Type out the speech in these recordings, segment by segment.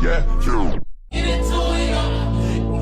yeah, yeah. Get into it,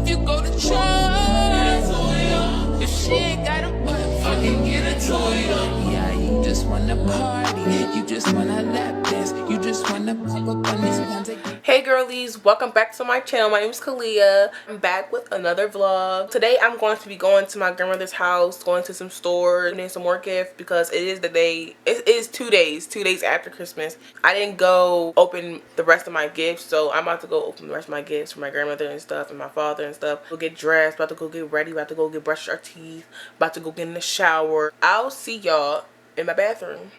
if you go to church, get into it, if she ain't got a butt, fucking get into it. Yeah, you just wanna party, you just wanna lap dance, you just wanna pop up on these ones again. Hey girlies, welcome back to my channel. My name is Kalia. I'm back with another vlog. Today I'm going to be going to my grandmother's house, going to some stores, getting some more gifts because it is the day, it is 2 days after Christmas. I didn't go open the rest of my gifts, so I'm about to go open the rest of my gifts for my grandmother and stuff and my father and stuff. Go get dressed, about to go get ready, about to go get brush our teeth, about to go get in the shower. I'll see y'all in my bathroom.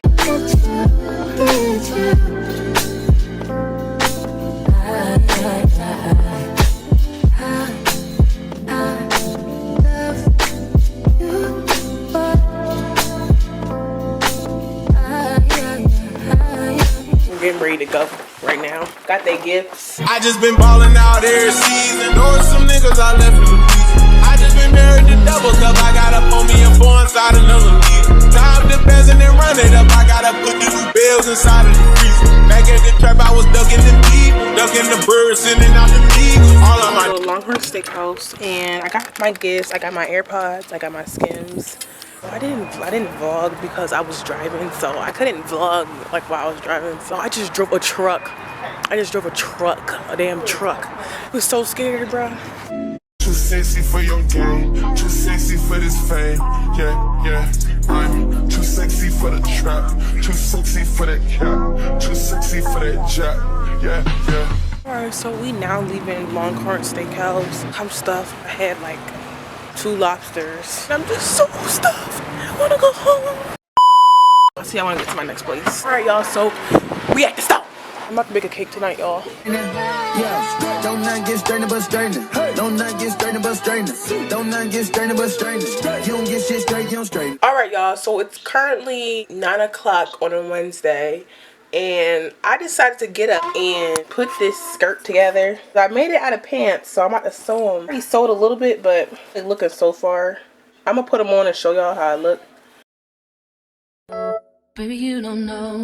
I'm getting ready to go right now. Got their gifts. I just been ballin' out every season. Knowing some niggas I left in the reason. I just been married to double cup. I got up on me and boy inside another league. Time to pass and then run it up. I gotta put the new bills inside of the freezer. Back at the trap, I was ducking the deep, ducking the birds, sending out the meat. All of my Longhorn Steakhouse, and I got my gifts. I got my AirPods. I got my Skims. I didn't vlog because I was driving, so I couldn't vlog like while I was driving. So I just drove a truck. A damn truck. It was so scary, bro. Too sexy for your game, too sexy for this fame. Yeah, yeah. I'm too sexy for the trap, too sexy for that cap, too sexy for that jack. Yeah, yeah. Alright, so we now leaving Longhorn Steakhouse. I'm stuffed. I had like 2 lobsters. I'm just so stuffed. I wanna go home. I'll see, I wanna get to my next place. Alright, y'all, so we at the stop. I'm about to make a cake tonight, y'all. Yeah, don't not get strained but strained. Don't not get strained but strained. Don't not get strained but strained. You don't get shit straight, you don't straighten. Alright, y'all, so it's currently 9 o'clock on a Wednesday. And I decided to get up and put this skirt together. I made it out of pants, so I'm about to sew them. I already sewed a little bit, but it's looking so far. I'm gonna put them on and show y'all how I look. Baby, you don't know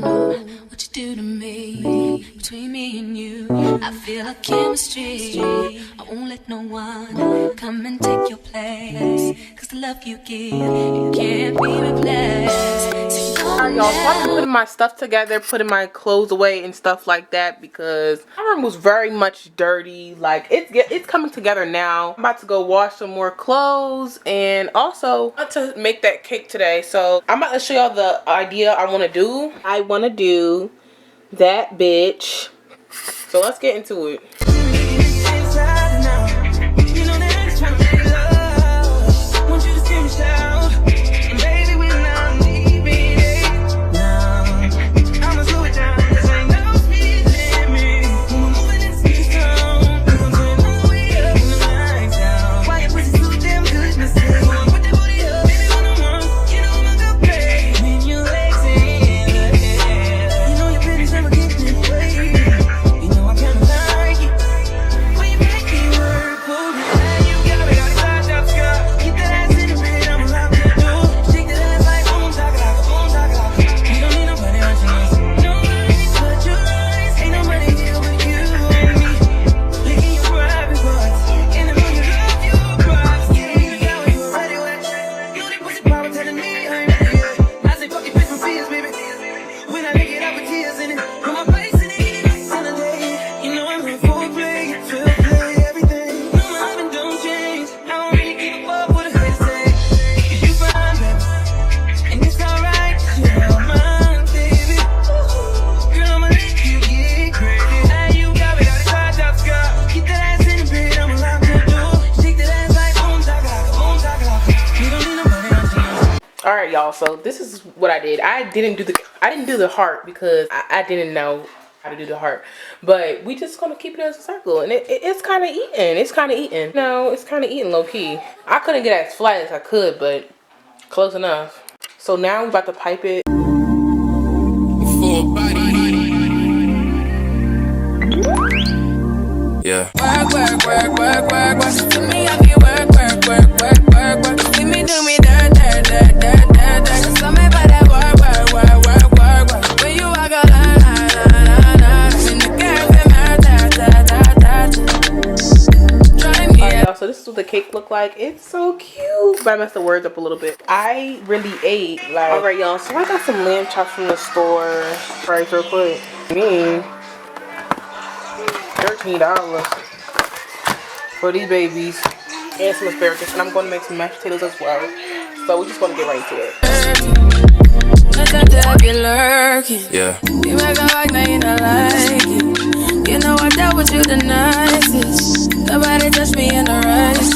what you do to me. Between me and you, I feel a chemistry. I won't let no one come and take your place. Cause the love you give, it can't be replaced. Alright, y'all, so I'm putting my stuff together, putting my clothes away and stuff like that because my room was very much dirty. Like, it's coming together now. I'm about to go wash some more clothes and also I want to make that cake today. So I'm about to show y'all the idea I want to do. I want to do that bitch. So let's get into it. Alright, y'all, so this is what I did. I didn't do the heart because I didn't know how to do the heart, but we just gonna keep it as a circle, and it's kind of eating. No, it's kind of eating low-key. I couldn't get as flat as I could, but close enough. So now we're about to pipe it. yeah. Work. To me, I get work. See me do me dirt. So me by that work. When you walk a line. In the girls, them what the cake look like. It's so cute, but I messed the words up a little bit. I really ate. Like, all right, y'all. So I got some lamb chops from the store. Price real quick. $13 for these babies, and some asparagus, and I'm going to make some mashed potatoes as well. So we're just going to get right into it. Yeah. You make a like, now you not like it. You know I dealt with you the nicest. Nobody touched me in a rush.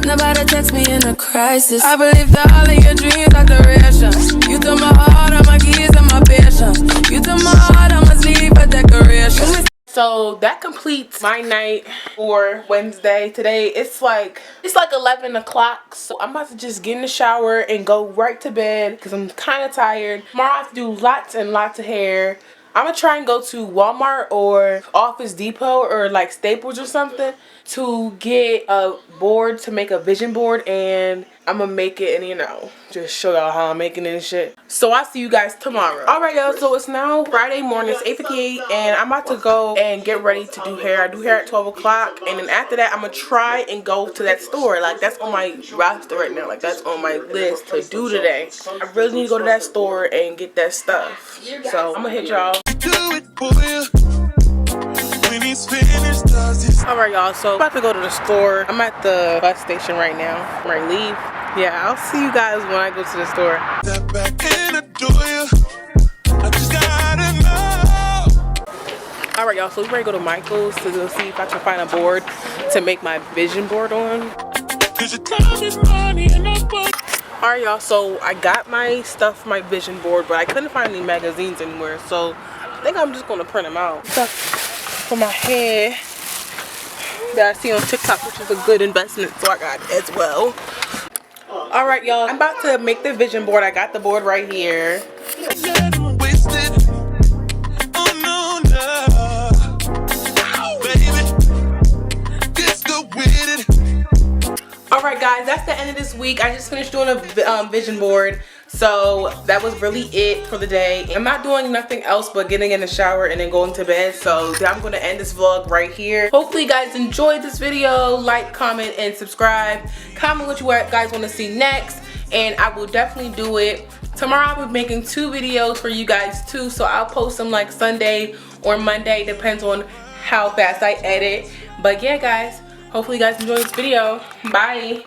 Nobody text me in a crisis. I believe that all of your dreams are durations. You took my heart, all my keys, and my patience. You took my heart, I must leave a decoration. So that completes my night for Wednesday. Today it's like 11 o'clock, so I'm about to just get in the shower and go right to bed because I'm kind of tired. Tomorrow I have to do lots and lots of hair. I'm gonna try and go to Walmart or Office Depot or like Staples or something to get a board to make a vision board, and I'm gonna make it and, you know, just show y'all how I'm making it and shit. So I'll see you guys tomorrow. Alright, y'all, so it's now Friday morning. It's 8:58 and I'm about to go and get ready to do hair. I do hair at 12 o'clock, and then after that I'm gonna try and go to that store. Like, that's on my roster right now. Like, that's on my list to do today. I really need to go to that store and get that stuff. So I'm gonna hit y'all. Alright, y'all, so I'm about to go to the store. I'm at the bus station right now. I'm ready to leave. Yeah, I'll see you guys when I go to the store. Alright, y'all, so we're ready to go to Michael's to go see if I can find a board to make my vision board on. Alright, y'all, so I got my stuff for my vision board, but I couldn't find any magazines anywhere, so I think I'm just going to print them out. Stuff for my hair that I see on TikTok, which is a good investment, so I got it as well. Alright, y'all, I'm about to make the vision board. I got the board right here. Alright, guys, that's the end of this week. I just finished doing a vision board. So that was really it for the day. I'm not doing nothing else but getting in the shower and then going to bed. So I'm going to end this vlog right here. Hopefully you guys enjoyed this video. Like, comment, and subscribe. Comment what you guys want to see next, and I will definitely do it. Tomorrow I'll be making 2 videos for you guys too. So I'll post them like Sunday or Monday. Depends on how fast I edit. But yeah, guys, hopefully you guys enjoyed this video. Bye.